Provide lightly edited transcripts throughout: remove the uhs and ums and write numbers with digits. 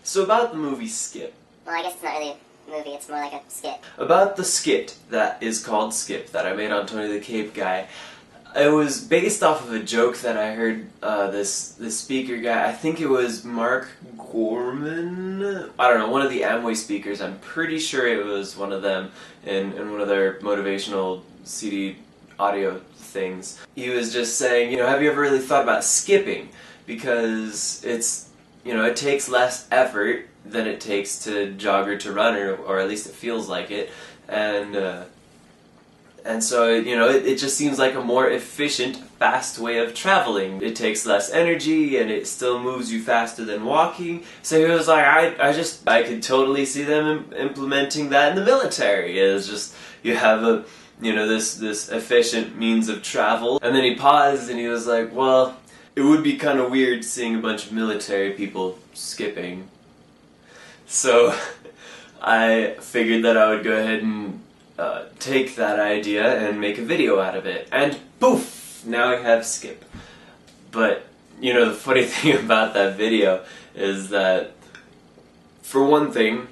So about the movie Skip. Well, I guess it's not really a movie, it's more like a skit. About the skit that is called Skip that I made on TonytheCapeGuy. It was based off of a joke that I heard this speaker guy, I think it was Mark Gorman? I don't know, one of the Amway speakers, I'm pretty sure it was one of them in one of their motivational CD audio things. He was just saying, you know, have you ever really thought about skipping? Because it's, you know, it takes less effort than it takes to jog or to run, or at least it feels like it, and so, you know, it just seems like a more efficient, fast way of traveling. It takes less energy, and it still moves you faster than walking. So he was like, I could totally see them implementing that in the military. It's just, you have a, you know, this efficient means of travel. And then he paused, and he was like, well, it would be kind of weird seeing a bunch of military people skipping. So I figured that I would go ahead and take that idea and make a video out of it. And poof! Now I have Skip. But, you know, the funny thing about that video is that, for one thing,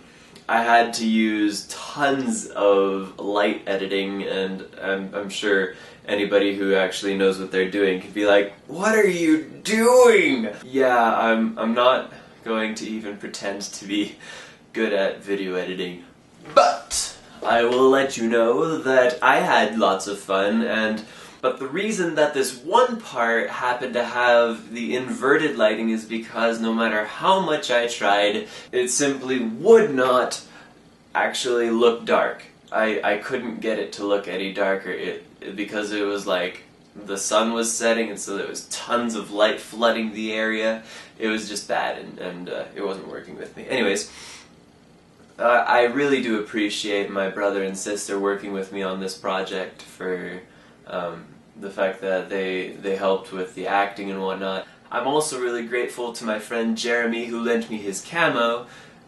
I had to use tons of light editing, and I'm sure anybody who actually knows what they're doing could be like, what are you doing? Yeah, I'm not going to even pretend to be good at video editing. But I will let you know that I had lots of fun, but the reason that this one part happened to have the inverted lighting is because no matter how much I tried, it simply would not actually look dark. I couldn't get it to look any darker because it was like the sun was setting, and so there was tons of light flooding the area. It was just bad, and it wasn't working with me. Anyways, I really do appreciate my brother and sister working with me on this project for the fact that they helped with the acting and whatnot. I'm also really grateful to my friend Jeremy, who lent me his camo,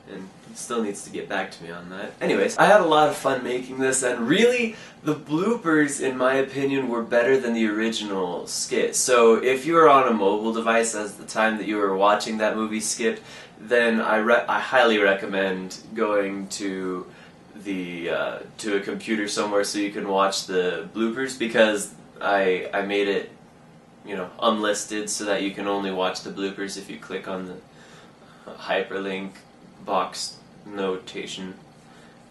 and still needs to get back to me on that. Anyways, I had a lot of fun making this, and really, the bloopers, in my opinion, were better than the original skit. So if you were on a mobile device at the time that you were watching that movie Skip, then I highly recommend going to a computer somewhere so you can watch the bloopers, because I made it, you know, unlisted so that you can only watch the bloopers if you click on the hyperlink box notation.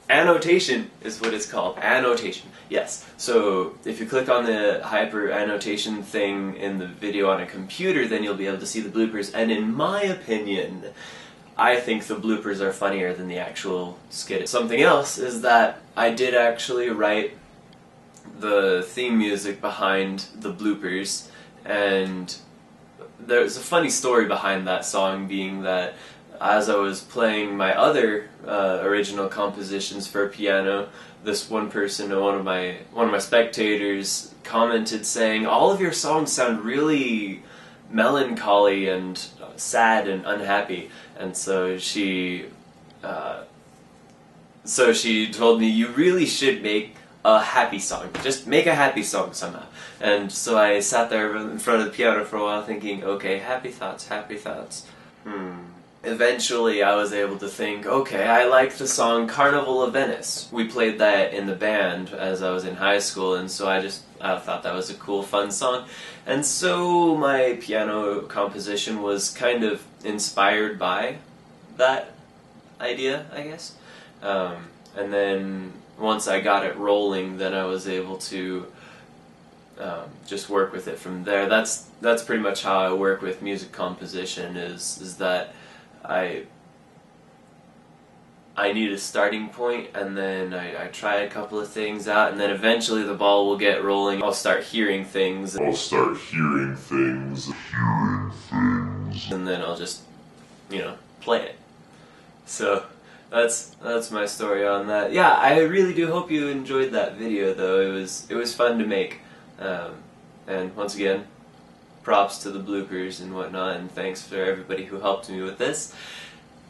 Annotation is what it's called. Annotation. Yes. So if you click on the hyper annotation thing in the video on a computer, then you'll be able to see the bloopers. And in my opinion, I think the bloopers are funnier than the actual skit. Something else is that I did actually write the theme music behind the bloopers, and there's a funny story behind that song, being that as I was playing my other original compositions for piano, this one person, one of my spectators, commented saying, "All of your songs sound really melancholy and sad and unhappy." And so she told me, "You really should make a happy song. Just make a happy song somehow." And so I sat there in front of the piano for a while thinking, okay, happy thoughts, happy thoughts. Eventually I was able to think, okay, I like the song Carnival of Venice. We played that in the band as I was in high school, and so I thought that was a cool, fun song. And so my piano composition was kind of inspired by that idea, I guess. And then once I got it rolling, then I was able to just work with it from there. That's pretty much how I work with music composition, is that I need a starting point, and then I try a couple of things out, and then eventually the ball will get rolling. I'll start hearing things. And then I'll just, you know, play it. So that's my story on that. Yeah, I really do hope you enjoyed that video, though. It was fun to make. And once again, props to the bloopers and whatnot, and thanks for everybody who helped me with this.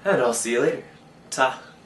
And I'll see you later. Ta!